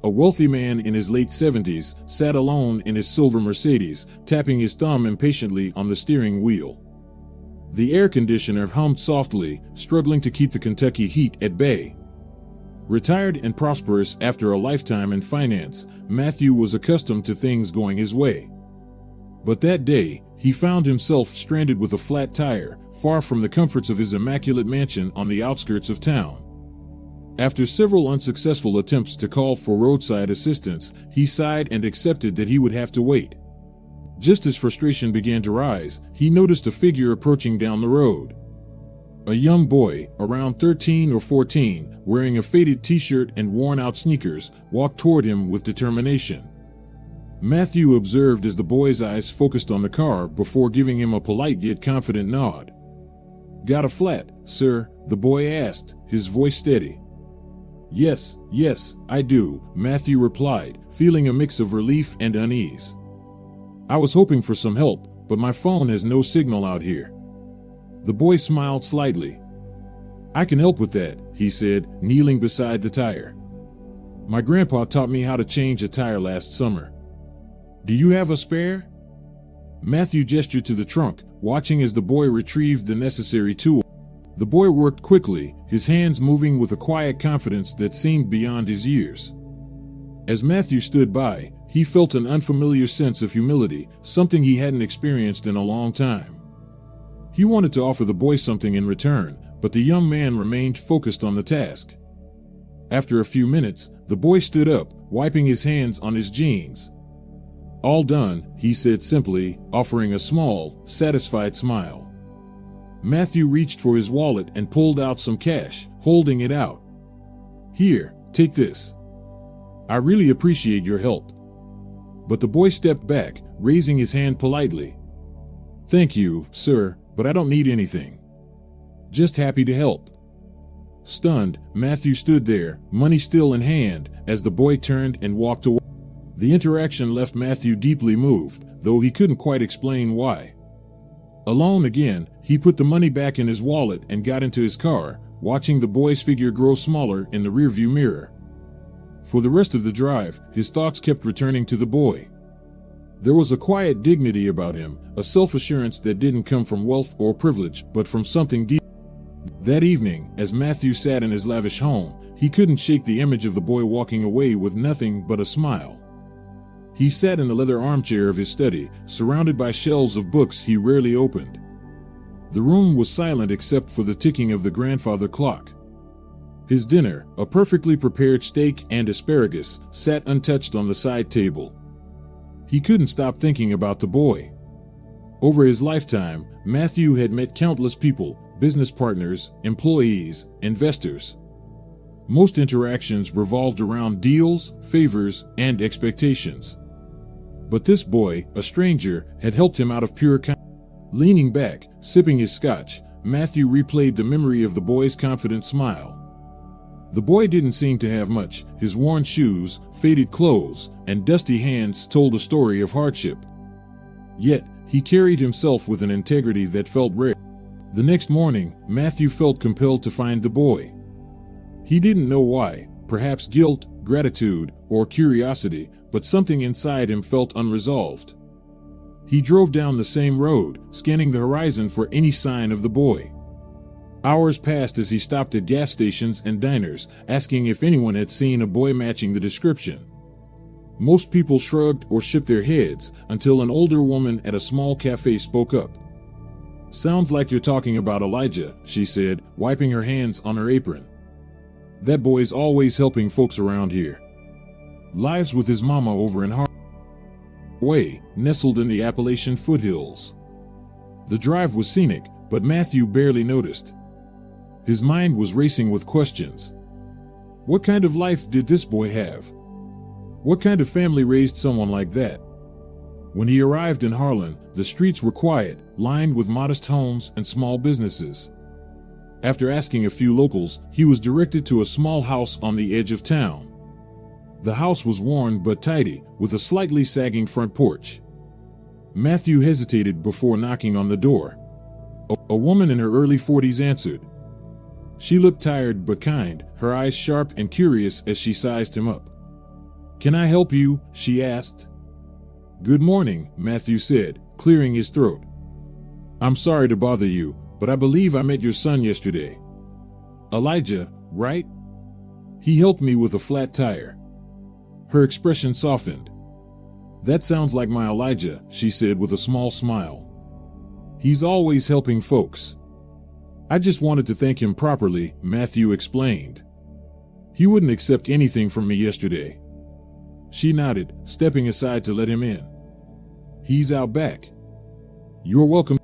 A wealthy man in his late 70s sat alone in his silver Mercedes, tapping his thumb impatiently on the steering wheel. The air conditioner hummed softly, struggling to keep the Kentucky heat at bay. Retired and prosperous after a lifetime in finance, Matthew was accustomed to things going his way. But that day, he found himself stranded with a flat tire, far from the comforts of his immaculate mansion on the outskirts of town. After several unsuccessful attempts to call for roadside assistance, he sighed and accepted that he would have to wait. Just as frustration began to rise, he noticed a figure approaching down the road. A young boy, around 13 or 14, wearing a faded t-shirt and worn-out sneakers, walked toward him with determination. Matthew observed as the boy's eyes focused on the car before giving him a polite yet confident nod. "Got a flat, sir?" the boy asked, his voice steady. Yes, I do," Matthew replied, feeling a mix of relief and unease. "I was hoping for some help, but my phone has no signal out here." The boy smiled slightly. "I can help with that," he said, kneeling beside the tire. "My grandpa taught me how to change a tire last summer. Do you have a spare?" Matthew gestured to the trunk, watching as the boy retrieved the necessary tool. The boy worked quickly, his hands moving with a quiet confidence that seemed beyond his years. As Matthew stood by, he felt an unfamiliar sense of humility, something he hadn't experienced in a long time. He wanted to offer the boy something in return, but the young man remained focused on the task. After a few minutes, the boy stood up, wiping his hands on his jeans. "All done," he said simply, offering a small, satisfied smile. Matthew reached for his wallet and pulled out some cash, holding it out. "Here, take this. I really appreciate your help." But the boy stepped back, raising his hand politely. "Thank you, sir, but I don't need anything. Just happy to help." Stunned, Matthew stood there, money still in hand, as the boy turned and walked away. The interaction left Matthew deeply moved, though he couldn't quite explain why. Alone again, he put the money back in his wallet and got into his car, watching the boy's figure grow smaller in the rearview mirror. For the rest of the drive, his thoughts kept returning to the boy. There was a quiet dignity about him, a self-assurance that didn't come from wealth or privilege, but from something deep. That evening, as Matthew sat in his lavish home, he couldn't shake the image of the boy walking away with nothing but a smile. He sat in the leather armchair of his study, surrounded by shelves of books he rarely opened. The room was silent except for the ticking of the grandfather clock. His dinner, a perfectly prepared steak and asparagus, sat untouched on the side table. He couldn't stop thinking about the boy. Over his lifetime, Matthew had met countless people, business partners, employees, investors. Most interactions revolved around deals, favors, and expectations. But this boy, a stranger, had helped him out of pure kindness. Leaning back, sipping his scotch, Matthew replayed the memory of the boy's confident smile. The boy didn't seem to have much. His worn shoes, faded clothes, and dusty hands told a story of hardship. Yet, he carried himself with an integrity that felt rare. The next morning, Matthew felt compelled to find the boy. He didn't know why, perhaps guilt, gratitude, or curiosity, but something inside him felt unresolved. He drove down the same road, scanning the horizon for any sign of the boy. Hours passed as he stopped at gas stations and diners, asking if anyone had seen a boy matching the description. Most people shrugged or shook their heads, until an older woman at a small cafe spoke up. "Sounds like you're talking about Elijah," she said, wiping her hands on her apron. "That boy's always helping folks around here. Lives with his mama over in Way, nestled in the Appalachian foothills." The drive was scenic, but Matthew barely noticed. His mind was racing with questions. What kind of life did this boy have? What kind of family raised someone like that? When he arrived in Harlan, the streets were quiet, lined with modest homes and small businesses. After asking a few locals, he was directed to a small house on the edge of town. The house was worn but tidy, with a slightly sagging front porch. Matthew hesitated before knocking on the door. A woman in her early 40s answered. She looked tired but kind, her eyes sharp and curious as she sized him up. "Can I help you?" she asked. "Good morning," Matthew said, clearing his throat. "I'm sorry to bother you, but I believe I met your son yesterday. Elijah, right? He helped me with a flat tire." Her expression softened. "That sounds like my Elijah," she said with a small smile. "He's always helping folks." "I just wanted to thank him properly," Matthew explained. "He wouldn't accept anything from me yesterday." She nodded, stepping aside to let him in. "He's out back." "You're welcome."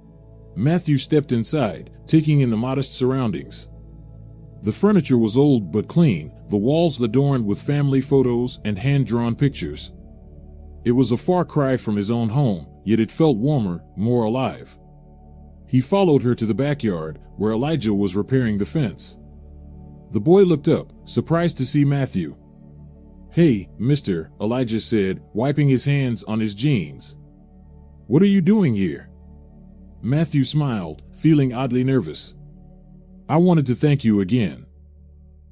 Matthew stepped inside, taking in the modest surroundings. The furniture was old but clean, the walls adorned with family photos and hand-drawn pictures. It was a far cry from his own home, yet it felt warmer, more alive. He followed her to the backyard, where Elijah was repairing the fence. The boy looked up, surprised to see Matthew. "Hey, mister," Elijah said, wiping his hands on his jeans. "What are you doing here?" Matthew smiled, feeling oddly nervous. "I wanted to thank you again.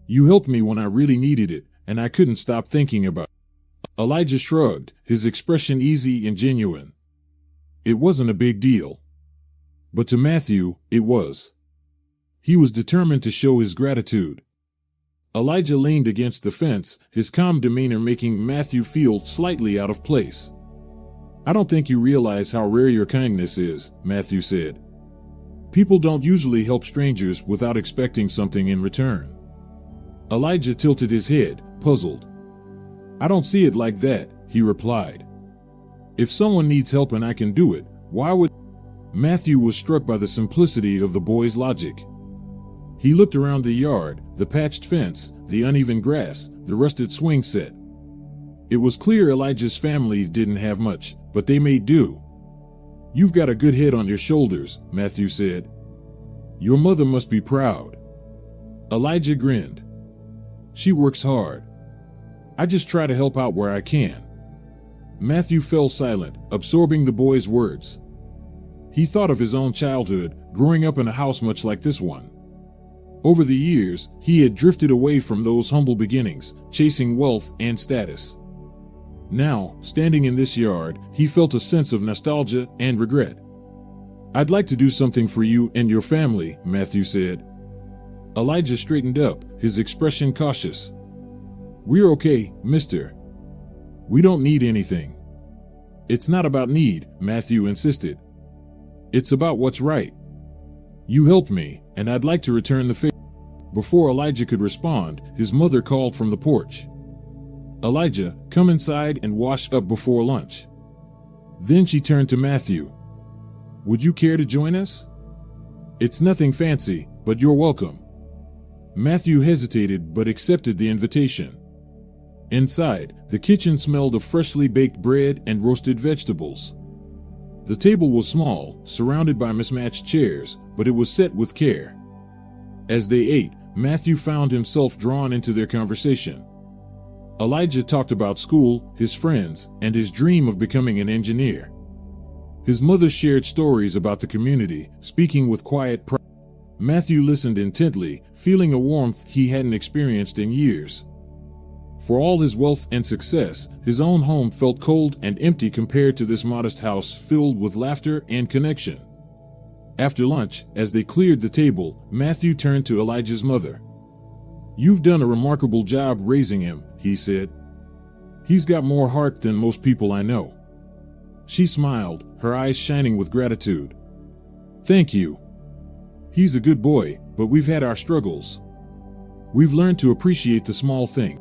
You helped me when I really needed it, and I couldn't stop thinking about it." Elijah shrugged, his expression easy and genuine. It wasn't a big deal. But to Matthew, it was. He was determined to show his gratitude. Elijah leaned against the fence, his calm demeanor making Matthew feel slightly out of place. "I don't think you realize how rare your kindness is," Matthew said. "People don't usually help strangers without expecting something in return." Elijah tilted his head, puzzled. "I don't see it like that," he replied. "If someone needs help and I can do it, why would—" Matthew was struck by the simplicity of the boy's logic. He looked around the yard, the patched fence, the uneven grass, the rusted swing set. It was clear Elijah's family didn't have much, but they made do. "You've got a good head on your shoulders," Matthew said. "Your mother must be proud." Elijah grinned. "She works hard. I just try to help out where I can." Matthew fell silent, absorbing the boy's words. He thought of his own childhood, growing up in a house much like this one. Over the years, he had drifted away from those humble beginnings, chasing wealth and status. Now, standing in this yard, he felt a sense of nostalgia and regret. "I'd like to do something for you and your family," Matthew said. Elijah straightened up, his expression cautious. "We're okay, mister. We don't need anything." "It's not about need," Matthew insisted. "It's about what's right. You helped me, and I'd like to return the favor." Before Elijah could respond, his mother called from the porch. "Elijah, come inside and wash up before lunch." Then she turned to Matthew. "Would you care to join us? It's nothing fancy, but you're welcome." Matthew hesitated but accepted the invitation. Inside, the kitchen smelled of freshly baked bread and roasted vegetables. The table was small, surrounded by mismatched chairs, but it was set with care. As they ate, Matthew found himself drawn into their conversation. Elijah talked about school, his friends, and his dream of becoming an engineer. His mother shared stories about the community, speaking with quiet pride. Matthew listened intently, feeling a warmth he hadn't experienced in years. For all his wealth and success, his own home felt cold and empty compared to this modest house filled with laughter and connection. After lunch, as they cleared the table, Matthew turned to Elijah's mother. "You've done a remarkable job raising him," he said. "He's got more heart than most people I know." She smiled, her eyes shining with gratitude. "Thank you. He's a good boy, but we've had our struggles. We've learned to appreciate the small thing."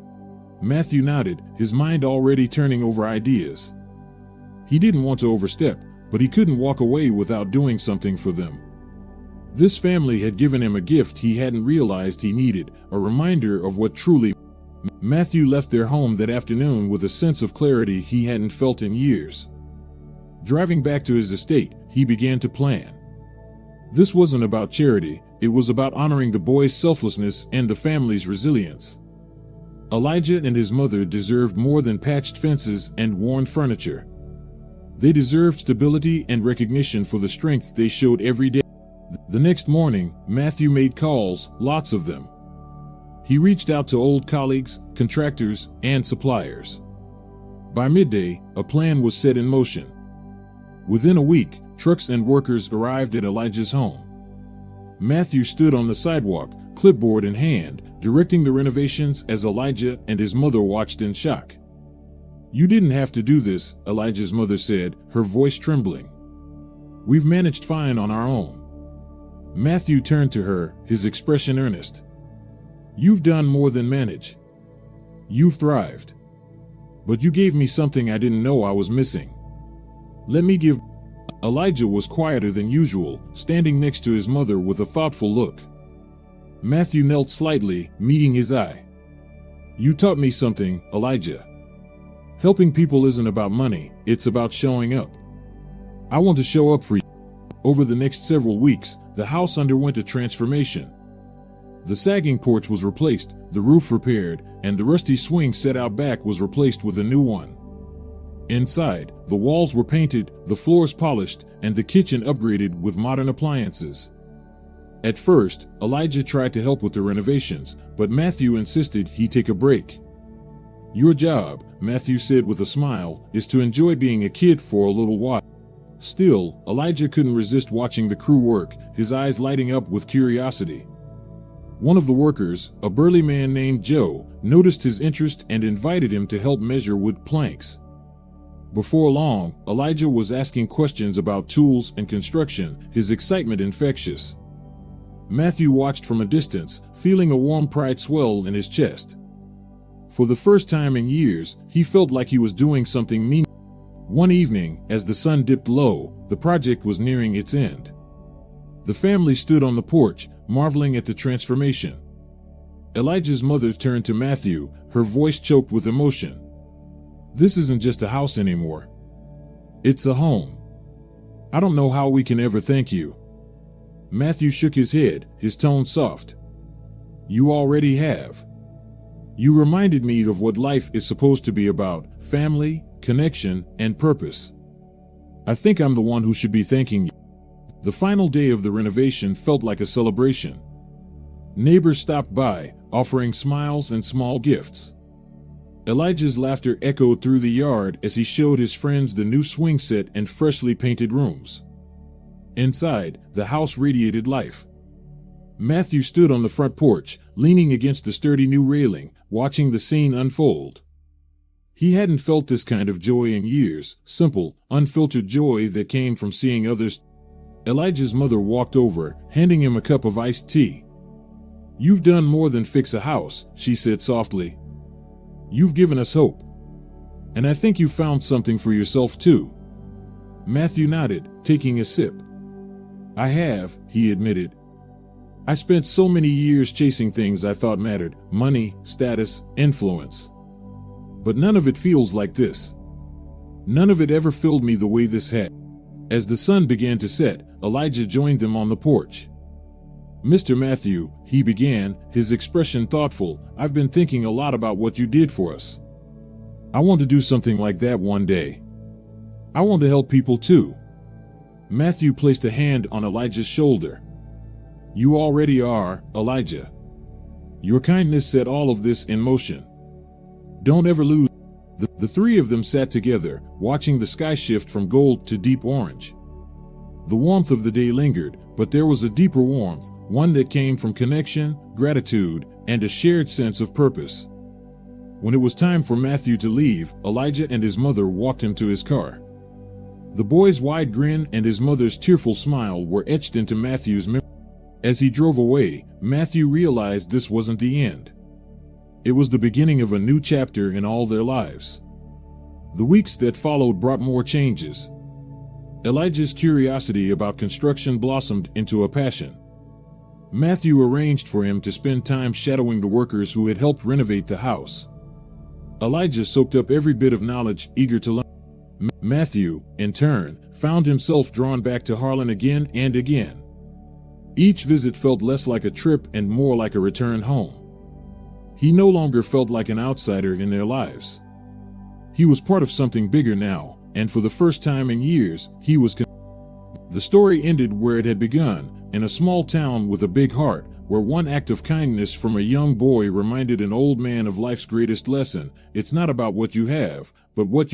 Matthew nodded, his mind already turning over ideas. He didn't want to overstep, but he couldn't walk away without doing something for them. This family had given him a gift he hadn't realized he needed, a reminder of what truly. Matthew left their home that afternoon with a sense of clarity he hadn't felt in years. Driving back to his estate, he began to plan. This wasn't about charity, it was about honoring the boy's selflessness and the family's resilience. Elijah and his mother deserved more than patched fences and worn furniture. They deserved stability and recognition for the strength they showed every day. The next morning, Matthew made calls, lots of them. He reached out to old colleagues, contractors, and suppliers. By midday, a plan was set in motion. Within a week, trucks and workers arrived at Elijah's home. Matthew stood on the sidewalk, clipboard in hand, directing the renovations as Elijah and his mother watched in shock. "You didn't have to do this," Elijah's mother said, her voice trembling. "We've managed fine on our own." Matthew turned to her, his expression earnest. "You've done more than manage. You've thrived. But you gave me something I didn't know I was missing. Let me give..." Elijah was quieter than usual, standing next to his mother with a thoughtful look. Matthew knelt slightly, meeting his eye. "You taught me something, Elijah. Helping people isn't about money, it's about showing up. I want to show up for you." Over the next several weeks, the house underwent a transformation. The sagging porch was replaced, the roof repaired, and the rusty swing set out back was replaced with a new one. Inside, the walls were painted, the floors polished, and the kitchen upgraded with modern appliances. At first, Elijah tried to help with the renovations, but Matthew insisted he take a break. "Your job," Matthew said with a smile, "is to enjoy being a kid for a little while." Still, Elijah couldn't resist watching the crew work, his eyes lighting up with curiosity. One of the workers, a burly man named Joe, noticed his interest and invited him to help measure wood planks. Before long, Elijah was asking questions about tools and construction, his excitement infectious. Matthew watched from a distance, feeling a warm pride swell in his chest. For the first time in years, he felt like he was doing something meaningful. One evening, as the sun dipped low, the project was nearing its end. The family stood on the porch, marveling at the transformation. Elijah's mother turned to Matthew, her voice choked with emotion. "This isn't just a house anymore. It's a home. I don't know how we can ever thank you." Matthew shook his head, his tone soft. "You already have. You reminded me of what life is supposed to be about: family, connection, and purpose. I think I'm the one who should be thanking you." The final day of the renovation felt like a celebration. Neighbors stopped by, offering smiles and small gifts. Elijah's laughter echoed through the yard as he showed his friends the new swing set and freshly painted rooms. Inside, the house radiated life. Matthew stood on the front porch, leaning against the sturdy new railing, watching the scene unfold. He hadn't felt this kind of joy in years, simple, unfiltered joy that came from seeing others. Elijah's mother walked over, handing him a cup of iced tea. "You've done more than fix a house," she said softly. "You've given us hope. And I think you found something for yourself too." Matthew nodded, taking a sip. "I have," he admitted. "I spent so many years chasing things I thought mattered: money, status, influence. But none of it feels like this. None of it ever filled me the way this had." As the sun began to set, Elijah joined them on the porch. "Mr. Matthew," he began, his expression thoughtful, "I've been thinking a lot about what you did for us. I want to do something like that one day. I want to help people too." Matthew placed a hand on Elijah's shoulder. "You already are, Elijah. Your kindness set all of this in motion. Don't ever lose." The three of them sat together, watching the sky shift from gold to deep orange. The warmth of the day lingered, but there was a deeper warmth, one that came from connection, gratitude, and a shared sense of purpose. When it was time for Matthew to leave, Elijah and his mother walked him to his car. The boy's wide grin and his mother's tearful smile were etched into Matthew's memory. As he drove away, Matthew realized this wasn't the end. It was the beginning of a new chapter in all their lives. The weeks that followed brought more changes. Elijah's curiosity about construction blossomed into a passion. Matthew arranged for him to spend time shadowing the workers who had helped renovate the house. Elijah soaked up every bit of knowledge, eager to learn. Matthew, in turn, found himself drawn back to Harlan again and again. Each visit felt less like a trip and more like a return home. He no longer felt like an outsider in their lives. He was part of something bigger now, and for the first time in years, he was The story ended where it had begun, in a small town with a big heart, where one act of kindness from a young boy reminded an old man of life's greatest lesson. It's not about what you have, but what